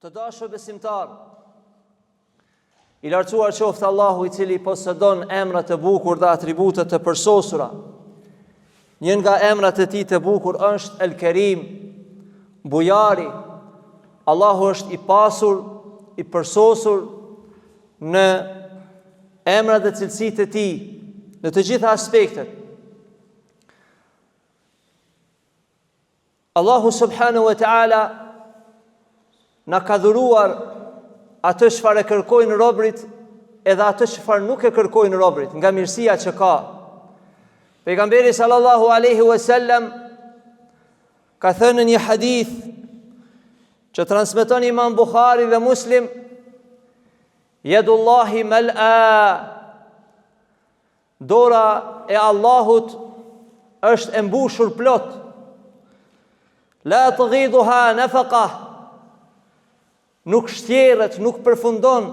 Të dashur besimtar, i lartësuar qoftë Allahu i cili posedon emra të bukur dhe atribute të përsosura. Një nga emrat e tij të bukur është El Kerim, bujari. Allahu është i pasur, i përsosur në emrat dhe cilësitë e tij në të gjitha aspektet. Allahu subhanahu wa ta'ala na ka dhuruar atë çfarë kërkojnë robrit edhe atë çfarë nuk e kërkojnë robrit, nga mirësia që ka. Pejgamberi sallallahu alaihi wasallam ka thënë në një hadith që transmeton Imam Buhari dhe Muslim: Yadullahi mal'a, dora e Allahut është e mbushur plot. La tghiduha nafaqa, nuk shtjerët, nuk përfundon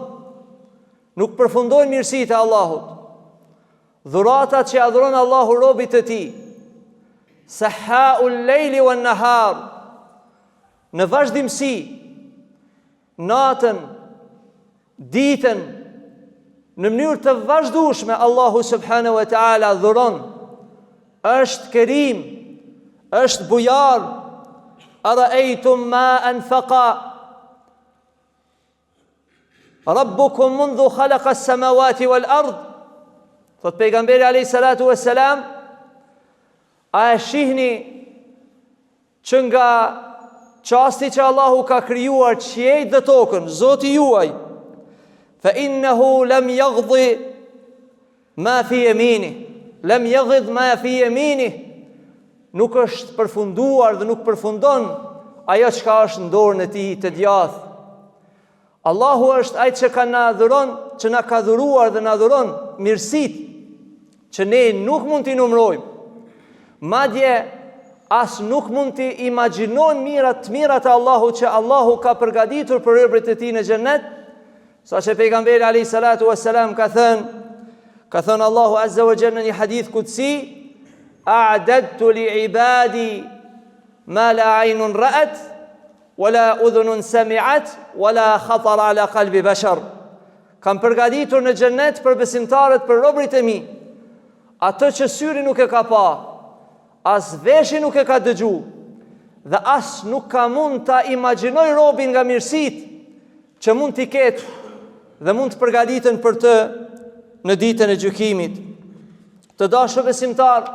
mirësitë e Allahut. Dhuratat që adhuron Allahu robit të tij, sahhaul lejli wan nahar, në vazhdimsi, natën, ditën, në mënyrë të vazhdueshme Allahu subhanahu wa ta'ala dhuron. Është Kerim, është bujar. Ara'aytum ma anfaqa Rabbukum mundhu khalaqa as-samawati wal ard. Thot pejgamberi alayhi salatu wassalam, a e shihni që nga çasti që Allahu ka krijuar qiejt dhe tokën, Zoti juaj, fa innahu lam yaghdi ma fi yamini, lam yaghid ma fi yamini, nuk është përfunduar dhe nuk përfundon ajo çka është në dorën e tij të djathtë. Allahu është ai që na ka dhuruar dhe na dhuron mirësitë që ne nuk mund t'i numërojmë. Madje as nuk mund t'i imagjinojmë mirat e Allahut që Allahu ka përgatitur për robërit e tij në xhennet, saqë pejgamberi alayhi salatu wassalam ka thënë Allahu azza wa jalla në një hadith qudsi: a'dadtu li ibadi ma la 'aynun ra'at wala udhunun sami'at wala khatara ala qalbi bashar. Kam përgatitur në xhennet për besimtarët, për robërit e mi, atë që syri nuk e ka pa, as veshi nuk e ka dëgju, dhe as nuk ka mund ta imagjinoj robin nga mirësitë që mund t'i ketë dhe mund të përgatiten për të në ditën e gjykimit. Të dashur besimtar,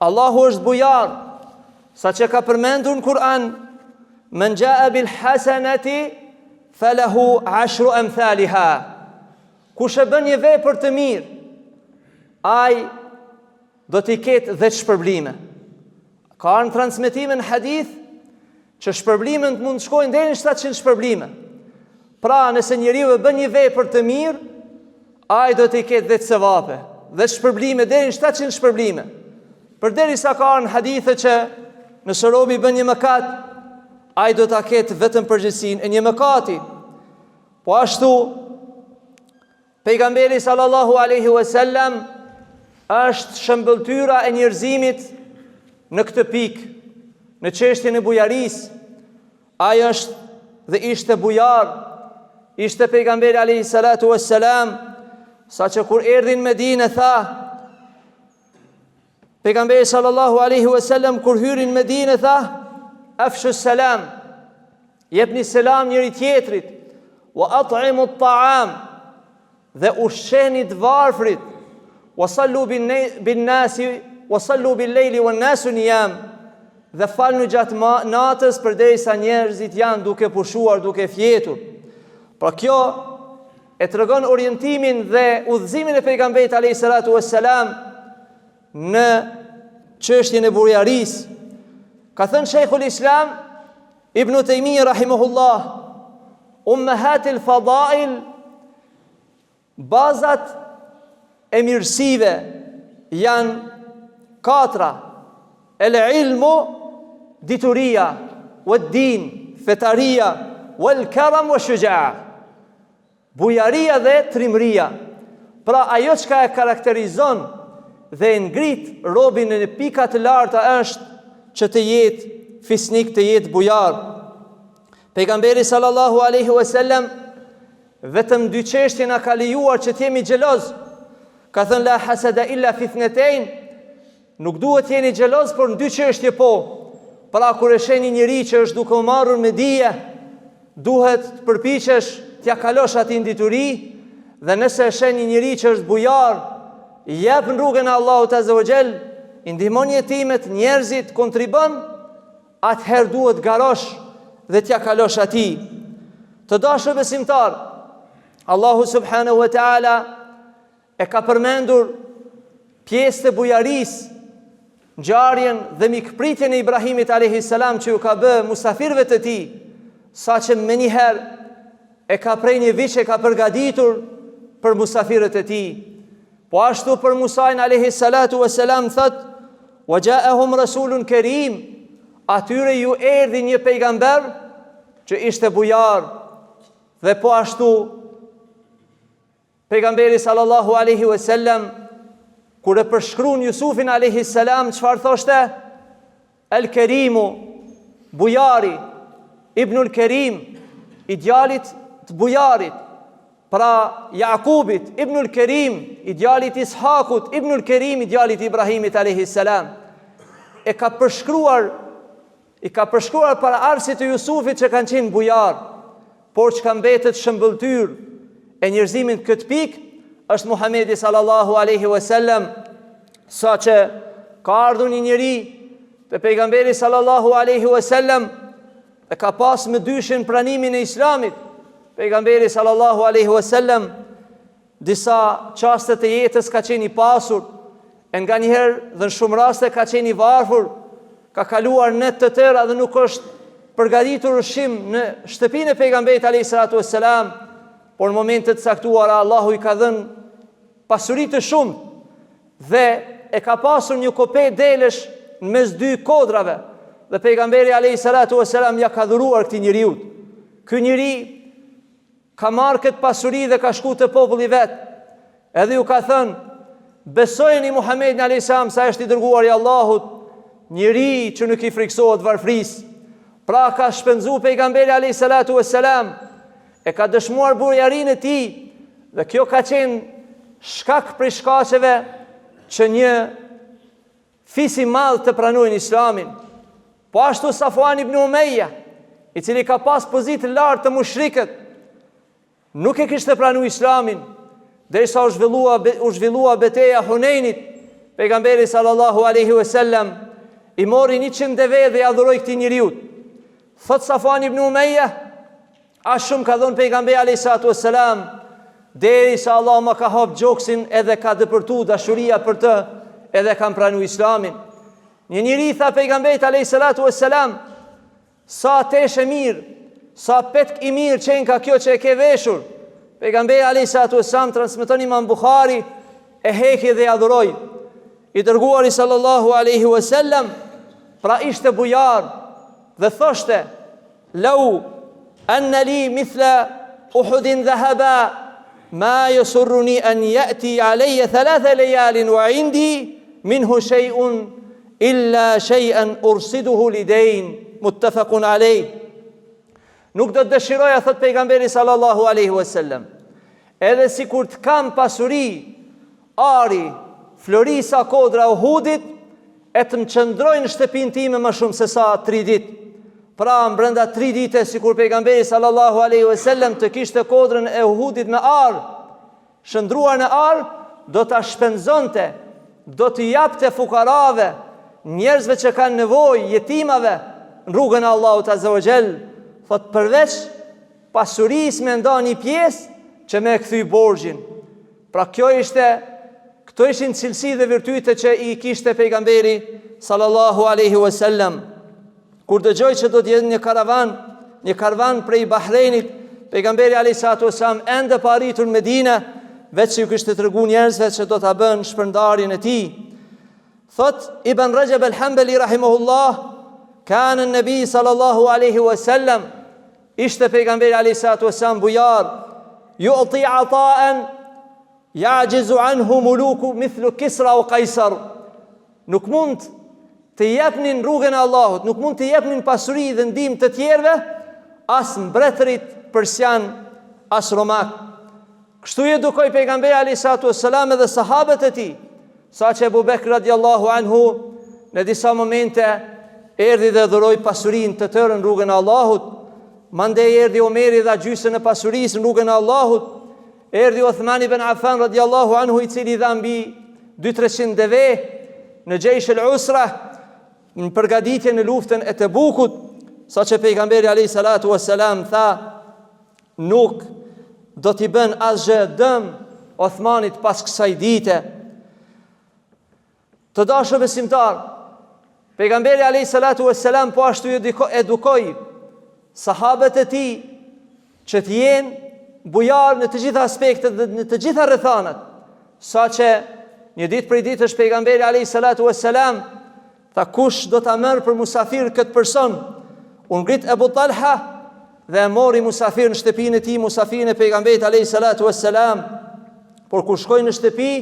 Allahu është bujar, saqë ka përmendur në Kur'an: Men jaa bil hasanati falahu 10 amthaliha. Kush e bën një vepër të mirë, ai do t'i ketë 10 shpërblime. Ka në transmetimin hadith që shpërblimet mund të shkojnë deri në 700 shpërblime. Pra, nëse njeriu e bën një vepër të mirë, ai do t'i ketë 10 sevape, 10 shpërblime deri në 700 shpërblime. Përderisa ka në hadithe që nëse robi bën një mëkat, ai do ta ketë vetëm përgjegjësinë e një mëkati. Po ashtu pejgamberi sallallahu alaihi wasallam është shëmbëltyra e njerëzimit në këtë pikë, në çështjen e bujarisë. Ai është dhe ishte bujar, ishte pejgamberi alayhi salatu wassalam, saqë kur erdhi në Medinë tha, pejgamberi sallallahu alaihi wasallam kur hyri në Medinë tha: Afshu salam, jepni selam njëri tjetrit, wa at'imu at-ta'am, dhe ushqeni të varfrit, wa sallu bin nasi, wa sallu bil lejli wan nasu niyam, dhe falni gjatë natës përderisa njerëzit janë duke pushuar, duke fjetur. Pra kjo e tregon orientimin dhe udhëzimin e pejgamberit alayhi salatu wassalam në çështjen e bujarisë. Ka thënë Sheikhul Islam Ibn Taymiyyah rahimahullah: ummahatil fadail, bazat e mirësive janë 4: el ilmu, dituria, wad din, fetaria, wal karam wa shuja'a, bujaria dhe trimëria. Pra ajo çka e karakterizon dhe ngrit robin në pika të larta është që të jetë fisnik, të jetë bujar. Pejgamberi sallallahu alaihi wasallam vetëm dy çështje na ka lejuar që të jemi xheloz. Ka thënë la hasada illa fi ithnatayn. Nuk duhet jeni xheloz por në dy çështje po. Pra kur e sheh një njeri që është duke u marrur me dije, duhet të përpiqesh t'ja kalosh atij dituri, dhe nëse e sheh një njeri që është bujar, jep në rrugën e Allahut azza wa jall, i ndihmon jetimet, njerëzit, kontribon, atëherë duhet garosh dhe t'ja kalosh atij. Të dashur besimtar, Allahu subhanahu wa taala e ka përmendur pjesë të bujarisë, ngjarjen dhe mikpritjen e Ibrahimit alayhis salam që u ka bë musafirëve të tij, saqë më njëherë e ka prej një vit e ka përgatitur për musafirët e tij. Po ashtu për Musain alayhis salatu wassalam thot: "Wa ja'ahum rasulun karim", atyre ju erdhi një pejgamber që ishte bujar. Dhe po ashtu pejgamberi sallallahu alaihi wasallam kur e përshkruan Jusufin alayhis salam, çfarë thoshte? El Kerimu, bujari, Ibnul Kerim, i djalit të bujarit. Pra Jakubit, Ibnul Kerim, i djalit Ishakut, Ibnul Kerim, i djalit Ibrahimit alayhis salam. I ka përshkruar para arsit të Jusufit që kanë qenë bujar, por që kanë mbetet shëmbëltyr e njerëzimit këtë pikë është Muhamedi sallallahu alaihi wasallam, sa që ka ardhur një njeri te pejgamberi sallallahu alaihi wasallam e ka pas me dyshin pranimin e Islamit. Pejgamberi sallallahu alaihi wasallam disa çaste të jetës ka qenë i pasur, e nga njëherë dhe në shumë raste ka qenë i varfër, ka kaluar net të tëra dhe nuk është përgatitur ushqim në shtëpinë e pejgamberit alayhis salatu wassalam, por në momentet caktuara Allahu i ka dhënë pasuri të shumë dhe e ka pasur një kopë delesh në mes dy kodrave dhe pejgamberi alayhis salatu wassalam ja ka dhuruar këtij njeriu. Ky njeri ka marrë këtë pasuri dhe ka shku të populli vet, edhe ju ka thënë: besojeni Muhamedit alayhis salam sa është i dërguar i Allahut, njeri që nuk i friksohet varfrisë. Pra ka shpenzu pejgamberi alayhis salatu wassalam, e ka dëshmuar burjarinë e tij, dhe kjo ka qenë shkak prej shkaqeve që një fis i madh të pranojnë Islamin. Po ashtu Safwan ibn Umayya, i cili ka pas pozitë lartë të mushrikët, nuk e kishte pranuar Islamin, derisa u zhvillua beteja Hunenit. Pejgamberi sallallahu alaihi wasallam i mori 100 deve dhe i adhuroi këtij njeriu. Thot Safwan ibn Umayya, a shumë ka dhënë pejgamberi alayhis salatu wassalam, derisa Allah më ka hap gjoksin edhe ka dëpërtuar dashuria për të, edhe kam pranuar Islamin. Një njeri tha pejgamberit alayhis salatu wassalam: sa tesh e mirë, sa petk i mirë qenë ka kjo që e ke veshur. Pejgamberi alayhis salatu wassalam, transmeton Imam Buhari, e heki dhe i adhuroi. I dërguari sallallahu alaihi wasallam pra ishte bujar dhe thoshte: "Lau anna li mithla Uhudin dhahaba ma yasurruni an ya'ti alayya 3 layalin wa indi minhu shay'un illa shay'an ursiduhu lidayn." Muttafaqun alayh. Nuk do të dëshiroja, thot pejgamberi sallallahu alaihi wasallam, edhe sikur të kam pasuri, ari, florisa kodra Uhudit, e të më qëndrojnë në shtëpinë time më shumë se sa 3 ditë. Pra brenda 3 dite, sikur pejgamberi sallallahu alaihi wasallam të kishte kodrën e Uhudit me ar, shëndruar në ar, do ta shpenzonte, do t'i japte fukarave, njerëzve që kanë nevojë, jetimave, në rrugën e Allahut azza wa jall. Thot përveç pasurisë me nda një pjesë që me kthy borxhin. Pra këto ishin cilësi dhe virtyte që i kishte pejgamberi sallallahu alaihi wasallam. Kur dëgjoi që do të jetë një karavan prej Bahreinit, pejgamberi alayhis salatu wasallam ende pa arritur në Medinë, vetë ju kishte treguar njerëzve që do ta bën shpërndarjen e tij. Thot Ibn Rajab al-Hanbali rahimahullah, kana an-nabi sallallahu alaihi wasallam, ishte pejgamberi alayhis salatu wasallam bujar, yu'ti ata'an ya'jizu anhu muluku mithlu Kisra wa Qaisar. Nuk mund të jepnin rrugën e Allahut, nuk mund të jepnin pasuri dhe ndihmë të tjerëve as mbretërit persian, as romak. Kështu i edukoi pejgamberi alayhis salam edhe sahabët e tij, saqë Abu Bekr radiallahu anhu në disa momente erdhi dhe dhuroi pasurinë të tërë në rrugën e Allahut. Mandej erdhi Omeri dha gjysën e pasurisë në rrugën e Allahut. Erdhi Uthman ibn Affan radiallahu anhu, i cili dha mbi 200-300 deve në Jaysh al-Usra, në përgatitje në luftën e Tebukut, saqë pejgamberi alayhis salam tha, nuk do t'i bën asgjë dëm Uthmanit pas kësaj dite. Të dashur besimtar, pejgamberi alayhis salam po ashtu edukoi sahabët e tij që të jenë bujar në të gjitha aspektet dhe në të gjitha rrethanat, saqë një ditë prej ditësh pejgamberi alayhis salam tha, kush do ta merr për musafir këtë person? U ngrit Abu Talha dhe e mori musafir në shtëpinë e tij, musafirin e pejgamberit alayhis salam. Por kur shkoi në shtëpi,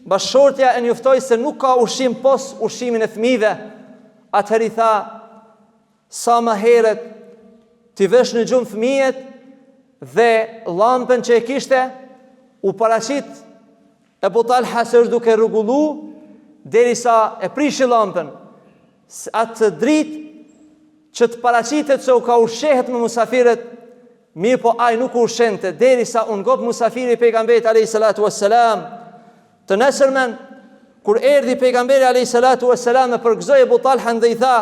bashkëshortja e njoftoi se nuk ka ushqim pos ushqimin e fëmijëve. Atëherë i tha, sa më herët t'i vesh në gjumë fëmijët, dhe llampën që e kishte u paraqit Abu Talha se është duke rrugullu derisa e prishi llampën. Atë dritë që të paraqitet se u ka ushqehet me musafirët, mirë po ai nuk u ushqente derisa u ngop musafiri i pejgamberit alayhis salam. Të nesërmen, kur erdhi pejgamberi alayhis salam e përgëzoi Abu Talhan dhe i tha,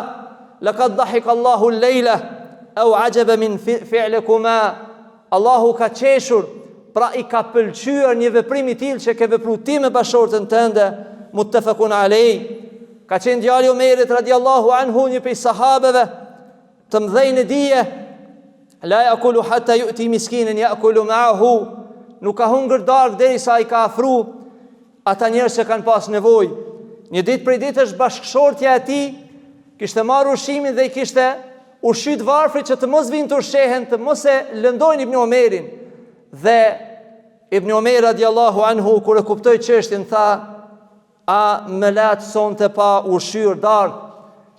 laqad dhahika Allahu al-layla aw ajaba min fi'likuma. Allahu ka qeshur, pra i ka pëlqyer një veprim i tillë që ke vepruar ti me bashortën tënde. Muttafaqun alayh. Ka qenë djali Omerit radiallahu anhu, një prej sahabeve të mëdhenj në dije, la yakulu hatta yu'ti miskinin yakulu ma'ahu. Nuk ka hungër darkë derisa i ka afru ata njerëz që kanë pas nevojë. Një ditë prej ditësh bashkëshortja e tij kishte marrë ushqimin dhe i kishte ushqyt varfrit që të mos vinë të ushqehen, të mos e lëndojnë Ibn Omerin. Dhe Ibn Omer radiallahu anhu kur e kuptoi çështjen tha, a më latë sonte pa ushqyer darkë?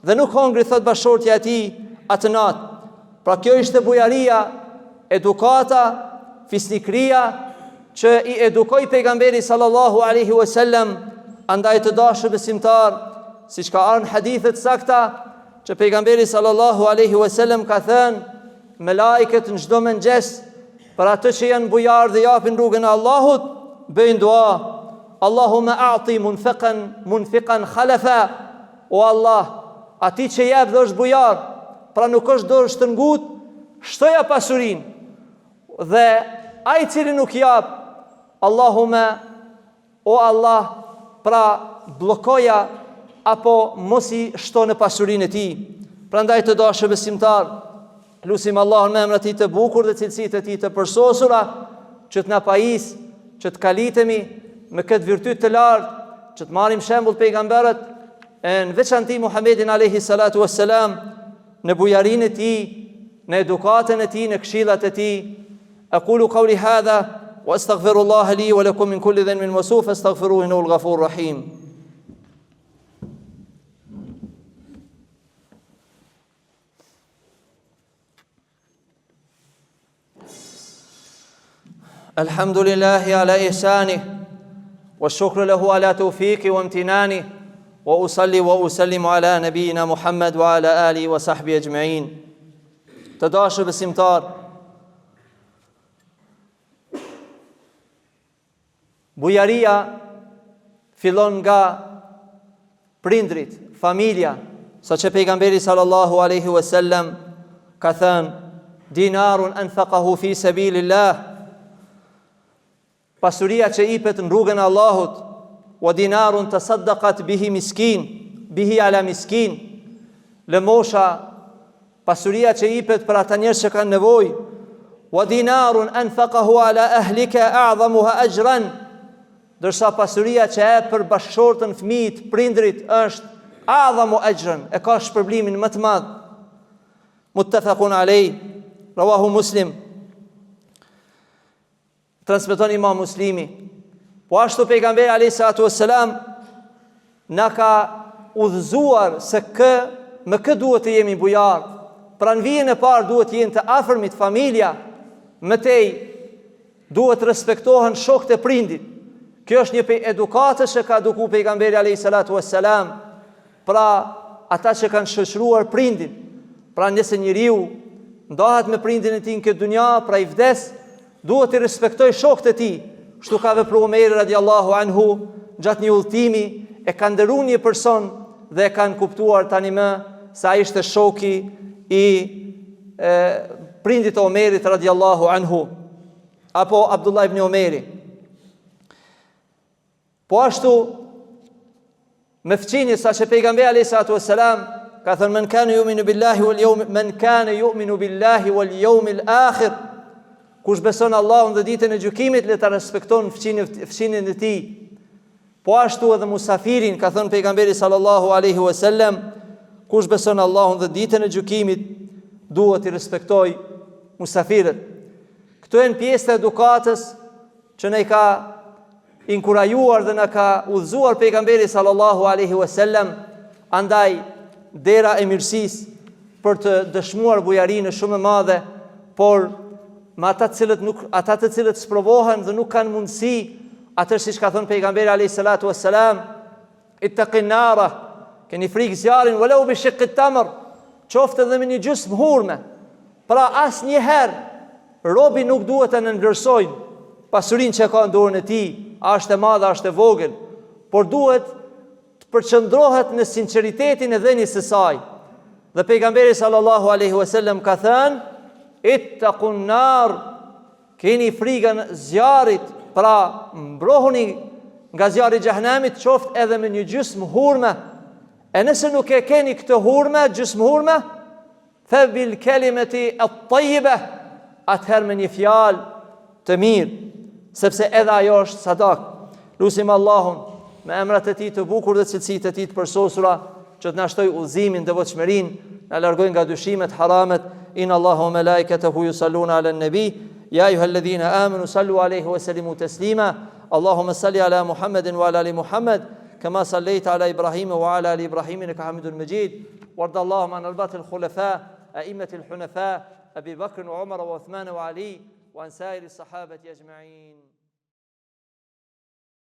Dhe nuk hongri, thot bashkëshortja e tij atë natë. Pra kjo ishte bujaria, edukata, fisnikria që i edukoi pejgamberi sallallahu alaihi wasallam. Andaj të dashur besimtar, siç ka ardhur në hadithet sakta që pejgamberi sallallahu alaihi wasallam ka thënë, melajket në çdo mëngjes për atë që janë bujar dhe japin rrugën e Allahut, bëjnë dua, Allahumma a'ti munfiqan khalafa. O Allah, ati që jep dhe është bujar, pra nuk është dorë shtëngut, shtoja pasurin. Dhe ai cili nuk jap, Allahumma, o Allah, pra blokoja apo mos i shto në pasurinë e tij. Prandaj të dashur besimtar, lutim Allahun me emrat e tij të bukur dhe cilësitë e tij të përsosura, që të na pajis, që të kalitemi me këtë virtyt të lartë, që të marrim shembull pejgamberët, në veçanti Muhammedin alayhi salatu wassalam, në bujarinë e tij, në edukatën e tij, në këshillat e tij. Aqulu qawli hadha wa astaghfirullaha li wa lakum min kulli dhanbin wasuf fastaghfiruhu innahu al-ghafurur rahim. Alhamdulillahi ala ihsanih wa shukru lahu ala tawfiqi wa imtinani wa usalli wa usallimu ala nabiyina Muhammad wa ala alihi wa sahbihi ajma'in. Të dashur besimtar, bujaria fillon nga prindrit, familja, saqë pejgamberi sallallahu alaihi wasallam ka thënë, dinarun anfaqahu fi sabilillah, pasuria që ipet në rrugën e Allahut, wa dinarun tasaddaqat bihi ala miskin, lëmosha, pasuria që ipet për ata njerëz që kanë nevojë, wa dinarun anfaqahu ala ahlika a'zamuha ajran, ndërsa pasuria që e për bashkëshortën, fëmijët, prindrit është a'zamu ajran, e ka shpërblimin më të madh. Muttafaqun alayh, rawahu Muslim. Transmeton Imam Muslimi. Po ashtu pejgamberi alayhi salatu wassalam na ka udhëzuar se me kë duhet të jemi bujar, Pra në vijën e parë duhet jenë të afërmit familja, mëtej duhet respektohen shokët e prindit. Kjo është një prej edukatës që ka duku pejgamberi alayhi salatu wassalam, pra ata që kanë shoqëruar prindin. Pra nëse njeriu ndahet me prindin e tij në këtë dunja, pra i vdes, duhet të respektoj shokët e tij. Kështu ka vepruar Omeri radiallahu anhu gjatë një udhëtimi, e ka nderuar një person dhe e kanë kuptuar tani më se ai ishte shoku i prindit të Omerit radiallahu anhu, apo Abdullah ibn Omeri. Po ashtu me fqinje sa që pejgamberi alayhi salatu wassalam ka thënë men kana yu'minu billahi wal yawmil akhir, kush beson Allahun dhe ditën e gjykimit le ta respekton fqinjen e tij. Po ashtu edhe musafirin, ka thënë pejgamberi sallallahu alaihi wasallam, kush beson Allahun dhe ditën e gjykimit duhet i respektoj musafirët. Këto janë pjesë të edukatës që ne ka inkurajuar dhe na ka udhëzuar pejgamberi sallallahu alaihi wasallam. Andaj dera e mirësisë për të dëshmuar bujarinë shumë e madhe, por me ata të cilët sprovohen dhe nuk kanë mundësi, atër siç ka thënë pejgamberi alayhi salatu wassalam, ittaqin nara, keni frikë zjarin walau bi shiqqi tamr, qoftë edhe me një gjysmë hurme. Pra asnjëherë robi nuk duhet të nënvlerësojnë pasurinë që ka në dorën e tij, a është e madhe, a është e vogël, por duhet të përqendrohet në sinqeritetin e dhënies së saj. Dhe pejgamberi sallallahu alaihi wasallam ka thënë, ittaqun nar, keni frikën zjarit, pra mbrohuni nga zjarri i xhehenamit, qoftë edhe me një gjysmë hurme. E nëse nuk e keni këtë hurme, gjysmë hurme, fa bil kalimati at-tayyiba, atëherë me një fjalë të mirë, sepse edhe ajo është sadak. Lutim Allahun me emrat e tij të bukur dhe cilësitë e tij të përsosura që të na shtoj udhëzimin, devotshmërinë, na largojë nga dyshimet haramet. Inna Allahu wa malaikatahu yusalluna ala an-nabi ya ayyuhalladhina amanu sallu alayhi wa sallimu taslima. Allahumma salli ala Muhammadin wa ala ali Muhammad كما صليت على إبراهيم وعلى آل إبراهيم إنك حميد مجيد. وارض اللهم عن أربعة الخلفاء أئمة الحنفاء أبي بكر وعمر وعثمان وعلي وعن سائر الصحابة أجمعين.